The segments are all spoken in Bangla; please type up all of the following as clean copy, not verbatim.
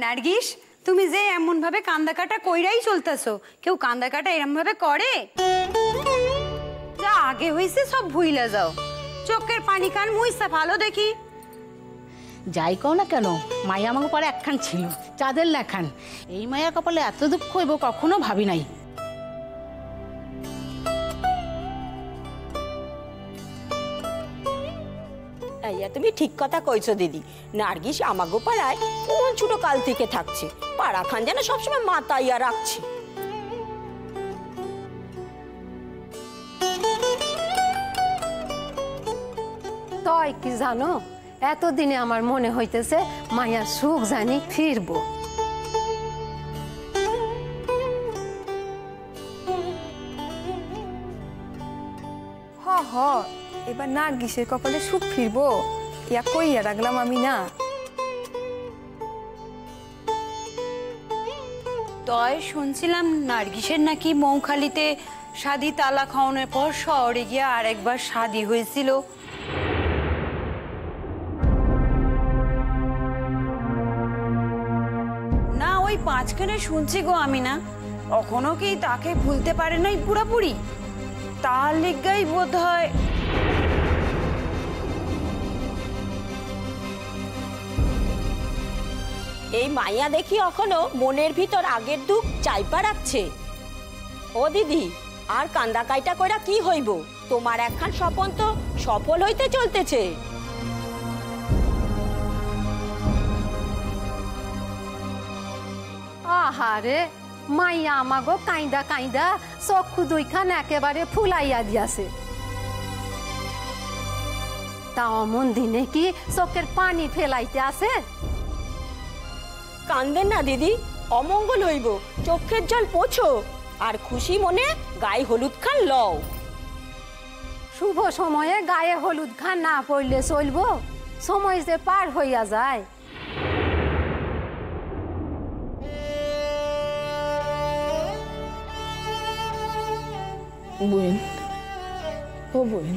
নার্গিস, তুমি যে এমন ভাবে কান্দা কাটা কইরাই চলতেছো, কেউ কান্দা কাটা এরম ভাবে করে? যা আগে হইছে সব ভুইলা যাও, চোখের পানি কান মুইসা ভালো দেখি। যাই কও না কেন, মায়া আমাকে পরে একখান ছিল, চাঁদের লেখান। এই মায়া কপালে এত দুঃখ হইব কখনো ভাবি নাই। তুমি ঠিক কথা কইছো দিদি। নার্গিস আমাগো পাড়ায় কোন ছোট কাল থেকে থাকছে, পাড়া খান যেন সবসময় মাতাইয়া রাখছে। তই কি জানো, এতদিনে আমার মনে হইতেছে মায়া সুখ জানি ফিরবো। এবার নার্গিসের কপালে সুখ ফিরবো, ইয়া কইয়া রাখলাম আমি না। তয় শুনছিলাম নার্গিসের নাকি মৌখালিতে শাদি তালা খাওয়ানোর পর শহরে গিয়ে আরেকবার শাদি হয়েছিল। না ওই পাঁচখানে শুনছি গো আমি, না কখনো কি তাকে ভুলতে পারে নাই পুরাপুরি, তার লেগাই বোধ হয়। এই মাইয়া দেখি এখনো মনের ভিতর আগের দুঃখ চাইপা রাখছে। ও দিদি, আর কান্দা কাইটা কইরা কি হইব? তোমার একখান স্বপন তো সফল হইতে চলতেছে। আহারে, মাইয়া আমাগো কাইন্দা কাইন্দা চক্ষু দুইখান একেবারে ফুলাইয়া দিয়াছে। তা অমন দিনে কি চোখের পানি ফেলাইতে আছে? কান্দেন না দিদি, অমঙ্গল হইব। চোখের জল পোছো আর খুশি মনে গায়ে হলুদ খান লও। শুভ সময়ে গায়ে হলুদ খান না পড়লে চলবো? সময় যে পার হইয়া যায়। বোন, ও বোন,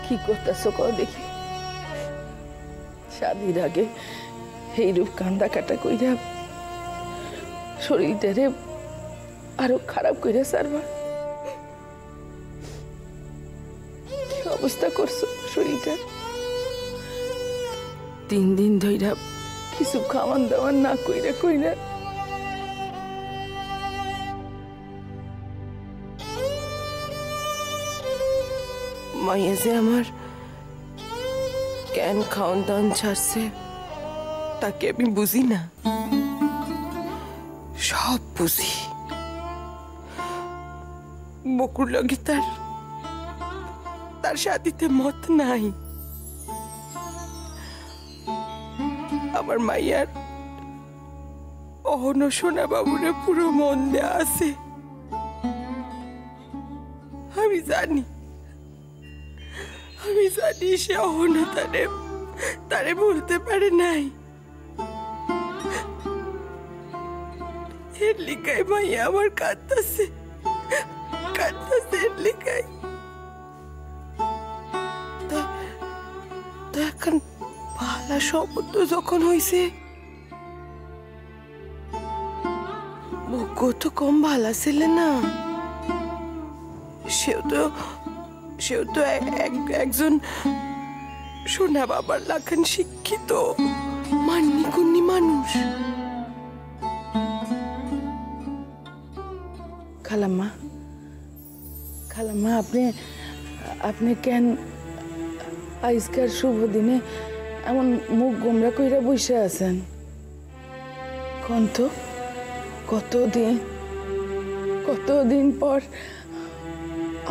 কি করতেছো কও দেখি? শাদির আগে এইরূপ কান্দা কাটা কইরা শরীরটারে আরো খারাপ কইরা সারবা? কি অবস্থা করছো শরীরটা? 3 দিন ধইরা কিছু খাওয়ান দাওয়ান না কইরা কইরা মাইয়া যে আমার কেন খাওয়ান দাওয়ান ছাড়ছে তাকে আমি বুঝি না, সব বুঝি। বকুর লগে তার শাদিতে মত নাই। আমার মাইয়ার অহনো সোনা বাবুরে পুরো মন দেয়া আছে। আমি জানি সে অহনো তারে বলতে পারে নাই। এর লিগাই মাইয়া আমার কাঁদতাছে এর লিগাই। তো এখন ভালা সম্বন্ধ যখন হইছে, বকু তো কম ভালা ছেলে না। সেও তো একজন সোনা বাবার লাখান শিক্ষিত মান্যিকুন্নি মানুষ। খালাম্মা, আপনি কেন আজকের শুভ দিনে এমন মুখ গোমরা কইরা বসে আছেন? কোন তো কতদিন পর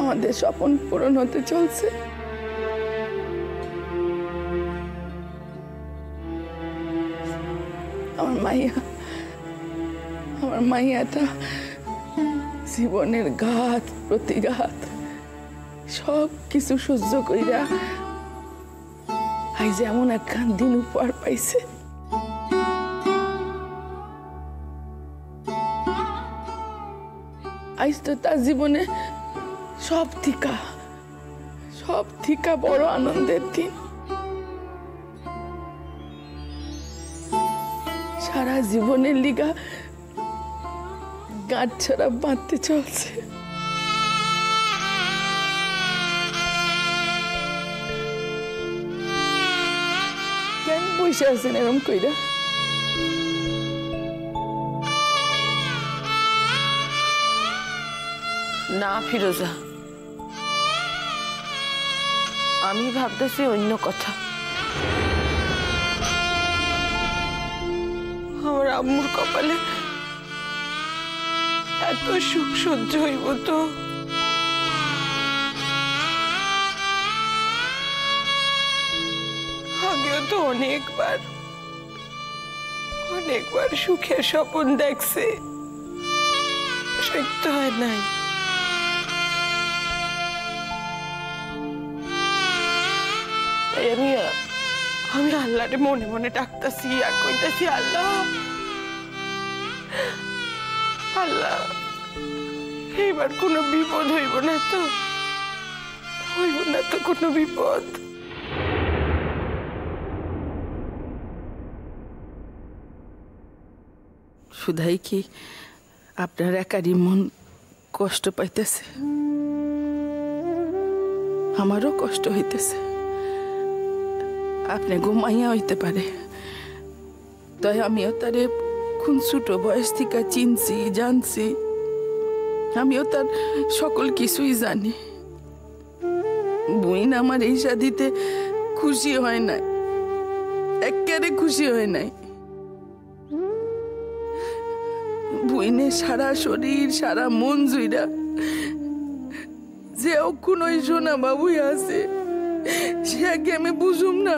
আমাদের স্বপ্ন পূরণ হতে চলছে। আমার মাইয়াটা জীবনের ঘাত প্রতিঘাত সব কিছু সহ্য কইরা আজ এমন একখান দিন উপহার পাইছে। আজ তো তার জীবনে সব থিকা বড় আনন্দের দিন। সারা জীবনের লিগা গাঁট ছাড়া বাঁধতে চলছে। কেন বসে আছেন এরম কইরা? না ফিরোজা, আমি ভাবতেছি অন্য কথা। আমার আম্মুর কপালে এত সুখ সহ্য হইব তো? আগেও তো অনেকবার সুখের স্বপ্ন দেখছে, সত্য হয় নাই। আমি আল্লাহরে মনে মনে ডাকতেছি আর কইতাছি, আল্লাহ আল্লাহ এইবার কোনো বিপদ হইব না তো? হইব না তো কোনো বিপদ? শুধাই কি আপনার একারই মন কষ্ট পাইতেছে? আমারও কষ্ট হইতেছে। আপনি ঘুমাইয়া হইতে পারে, তাই আমিও তারে কোন ছোট বয়স থেকে চিনছি, জানছি। আমিও তার সকল কিছুই জানি। বুইন আমার এই শাদিতে খুশি হয় নাই, একেবারে খুশি হয় নাই। বুইনে সারা শরীর সারা মন জুইরা যে কোন সোনা বাবুই আছে, সে আগে আমি বুঝুম না।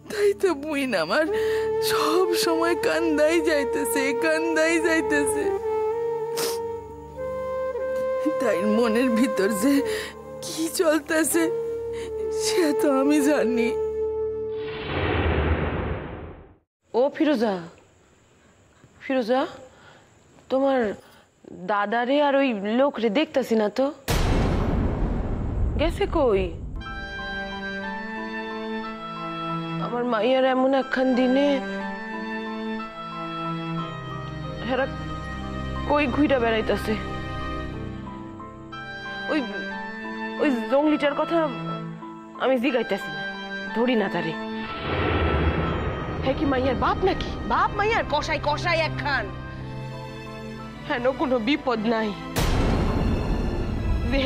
তাই তো বুইন আমার সব সময় কান্দাই যাইতেছে। তাই মনের ভিতর যে কি চলতেছে সে তো আমি জানি। ও ফিরোজা, তোমার দাদারে আর ওই লোকরে দেখতেছি না তো, গেছে কই? আমার মাইয়ার এমন একখান দিনে হেরা কই ঘুইরা বেড়াইতেছে। ওই জঙ্গলিটার কথা আমি জিগাইতেছি না, ধরি না তারে। হ্যাঁ কি মাইয়ার বাপ নাকি? বাপ মাইয়ার কষাই একখান। হ্যাঁ কোনো বিপদ নাই যে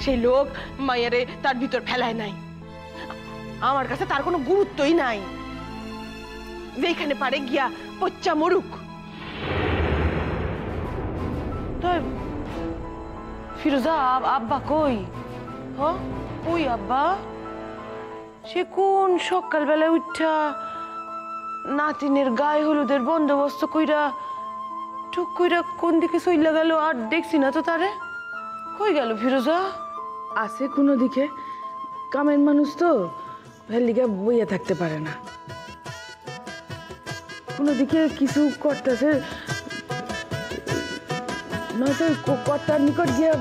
সেই লোক মাইয়ারে তার ভিতর ফেলায় নাই। আমার কাছে তার কোনো গুরুত্বই নাই, যেখানে পারে গিয়া পচ্চা মরুক। তাই ফিরোজা, আব্বা কই? ওই আব্বা সে কোন সকালবেলায় উঠা নাতিনের গায়ে হলুদের বন্দোবস্ত কইরা টুক কইরা কোন দিকে চইলা গেল, আর দেখছি না তো তারে। কই গেল ফিরোজা? আছে কোনো দিকে, কামের মানুষ তো ভেলিকা বইয়া থাকতে পারে না, কোনো দিকে কিছু করতেছে, নয়তো কর্তার নিকট গিয়া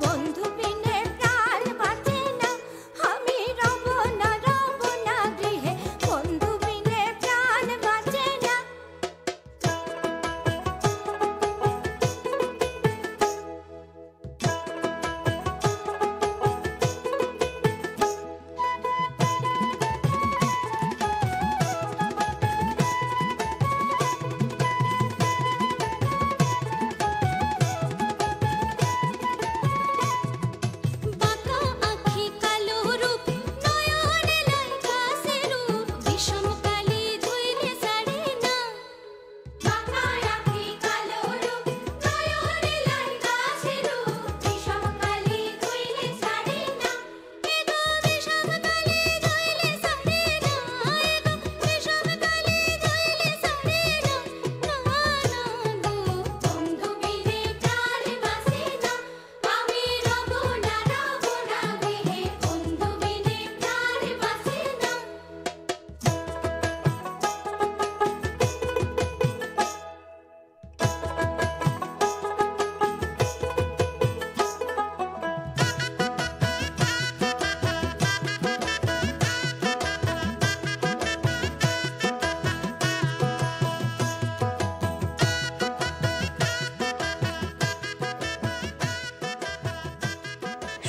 বন্ধু বিনে প্রাণ বাঁচে না, আমি রব না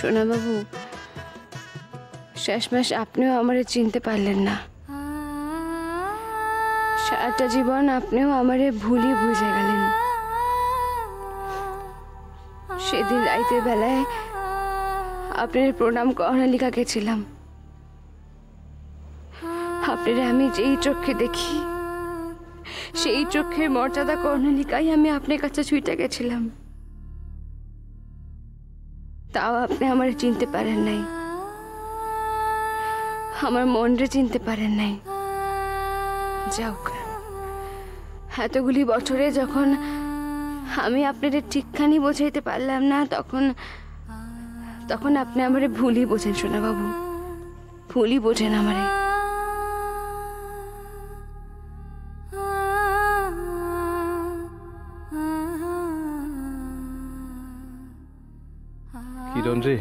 সোনা বাবু, শেষমেশ আপনিও আমারে চিনতে পারলেন না। সারাটা জীবন আপনিও আমারে ভুলই বুঝে গেলেন। সেদিন রাইতের বেলায় আপনার প্রণাম কর্ণালিকা গেছিলাম। আপনারা আমি যেই চোখে দেখি, সেই চোখের মর্যাদা কর্ণালিকাই আমি আপনার কাছে ছুঁইতে গেছিলাম। তাও আপনি আমার চিনতে পারেন নাই, আমার মনরে চিনতে পারেন নাই। যাওক, এতগুলি বছরে যখন আমি আপনাদের ঠিকখানি বোঝাইতে পারলাম না, তখন আপনি আমারে ভুলই বোঝেন সোনা বাবু, ভুলই বোঝেন আমারে। কিরণ রে,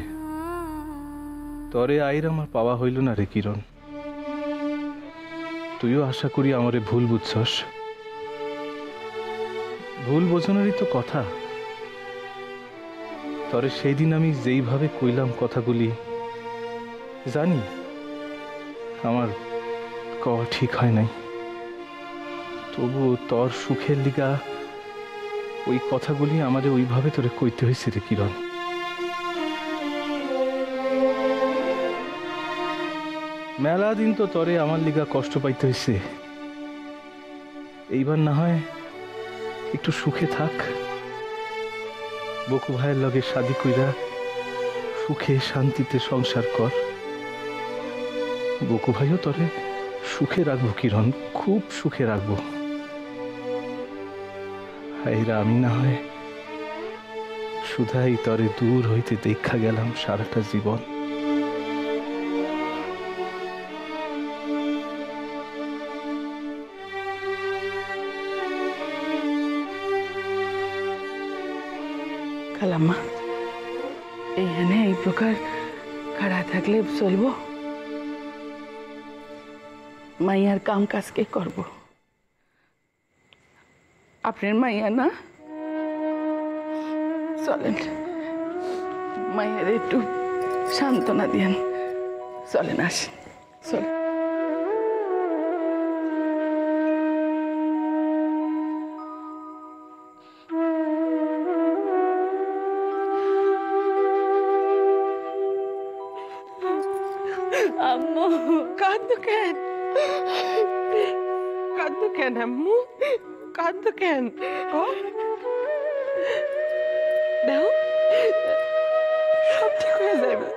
তরে আইর আমার পাওয়া হইল না রে কিরণ। তুইও আশা করি আমারে ভুল বুঝছস। ভুল বোঝানোরই তো কথা। তরে সেই দিন আমি যেইভাবে কইলাম কথাগুলি, জানি আমার কওয়া ঠিক হয় নাই, তবু তোর সুখের লিগা ওই কথাগুলি আমারে ওইভাবে তোরে কইতে হয়েছে রে কিরণ। মেলা দিন তো তরে আমার লিগা কষ্ট পাইতে হয়েছে, এইবার না হয় একটু সুখে থাক। বকু ভাইয়ের লগে শাদি কইরা সুখে শান্তিতে সংসার কর। বকু ভাইও তরে সুখে রাখবো কিরণ, খুব সুখে রাখবো। এইরা আমি না হয় শুধাই তরে দূর হইতে দেখা গেলাম সারাটা জীবন। খালাম্মা, এইখানে এই প্রকার খাড়া থাকলে চলবো? মাইয়ার কাম কাজ কে করব? আপনার মাইয়া না? চলেন, মাইয়ার একটু সান্ত্বনা দিয়েন। চলেন, আসেন, চলেন। আম্মু কাঁদো কেন? কাঁদো কেন আম্মু? কাঁদো কেন? ও দেও, সব ঠিক হয়ে যাবে।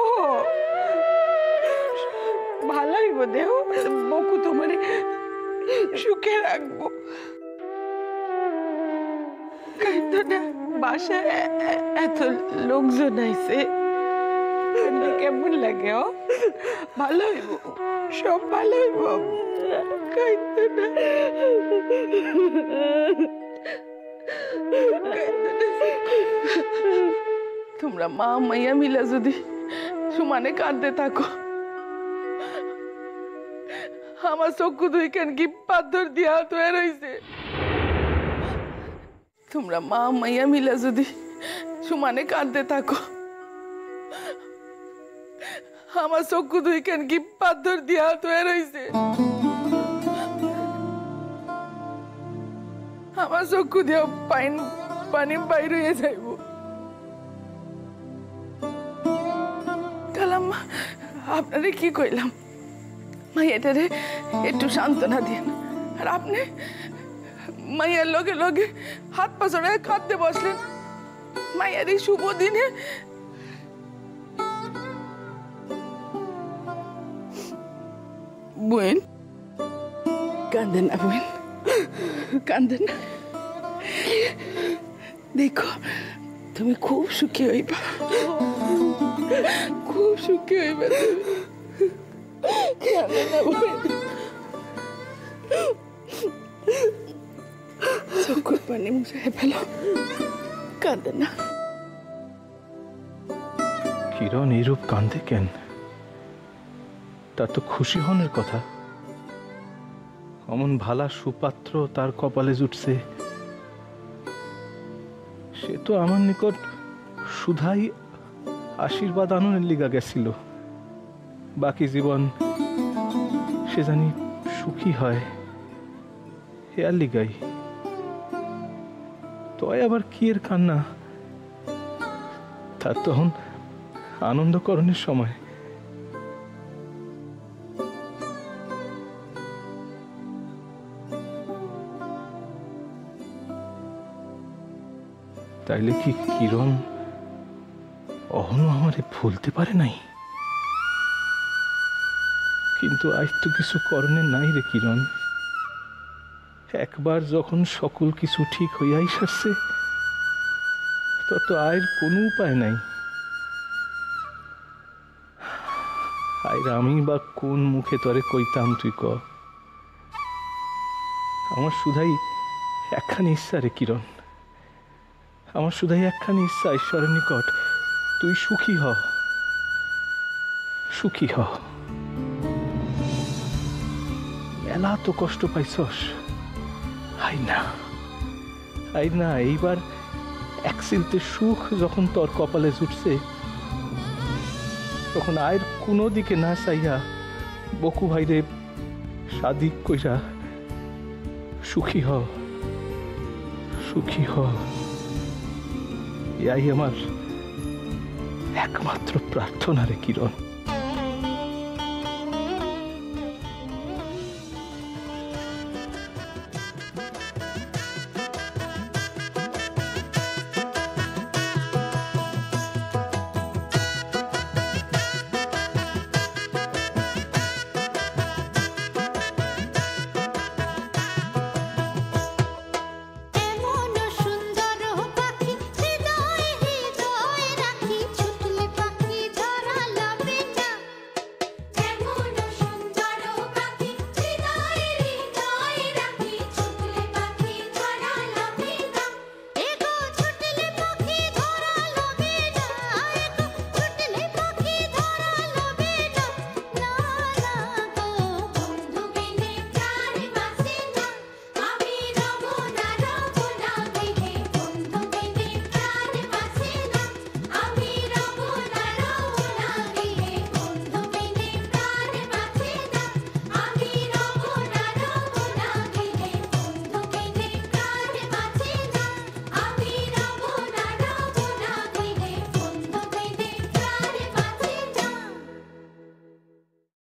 ও ভালো হইব, দেও বকু তোমার সুখে রাখবো। কাঁদো না, বাসায় এত লোকজন আইছে, কেমন লাগে? ও ভালো হইব, সব ভালো হইব। কাঁদো না, তোমরা মা মাইয়া মিলা যদি সমানে কাঁদতে থাকো, আমার চক্ষু দুই কেন কি পাথর দিয়া তৈরি হয়েছে। তোমরা মা মাইয়া মিলা যদি সমানে কাঁদতে থাকো, আমার চক্ষু দুই কেন কি পাথর দিয়া তৈরি হয়েছে। আমার চক্ষু দিয়া পানি বাইর হয়ে যাইব। কালাম্মা, আপনারে কি কইলাম, মাইয়াটারে একটু সান্ত্বনা দিন। আর আপনি মাইয়ার লগে লগে হাত পা ছড়ায় কাঁদতে বসলেন। মাইয়ার এই শুভ দিনে বোন, কাঁদেন না বোন, কাঁদেন না। দেখো, তুমি খুব সুখী হইবা, খুব সুখী হইবা। কাঁদেন না বোন, চোখের পানি মুছায় ফেলো, কাঁদেন না। কিরণ এইরূপ কান্দে কেন? তার তো খুশি হনের কথা। অমন ভালা সুপাত্র তার কপালে জুটছে, সে তো আমার নিকট শুধাই আশীর্বাদ আননের লিগা গেছিল। বাকি জীবন সে জানি সুখী হয় হেয়ার লিগাই। তয় আবার কি এর কান্না, তার তখন আনন্দকরণের সময়। তাইলে কি কিরণ অহনো আমারে ভুলতে পারে নাই? কিন্তু আজ তো কিছু করণের নাই রে কিরণ। একবার যখন সকল কিছু ঠিক হইয়াই সারছে, তত আয়ের কোনো উপায় নাই। আয়ের আমি বা কোন মুখে তরে কইতাম তুই ক? আমার শুধাই একখানি ইচ্ছা রে কিরণ, আমার শুধাই একখানি ইচ্ছা ঈশ্বরের নিকট, তুই সুখী হ, সুখী হ। মেলা তো কষ্ট পাইছস, আই না এইবার এক চিলতে সুখ যখন তোর কপালে জুটছে, তখন আয়ের কোনো দিকে না চাইয়া বকু ভাইরে শাদি কইরা সুখী হ, সুখী হ। এই আমার একমাত্র প্রার্থনা রে কিরণ।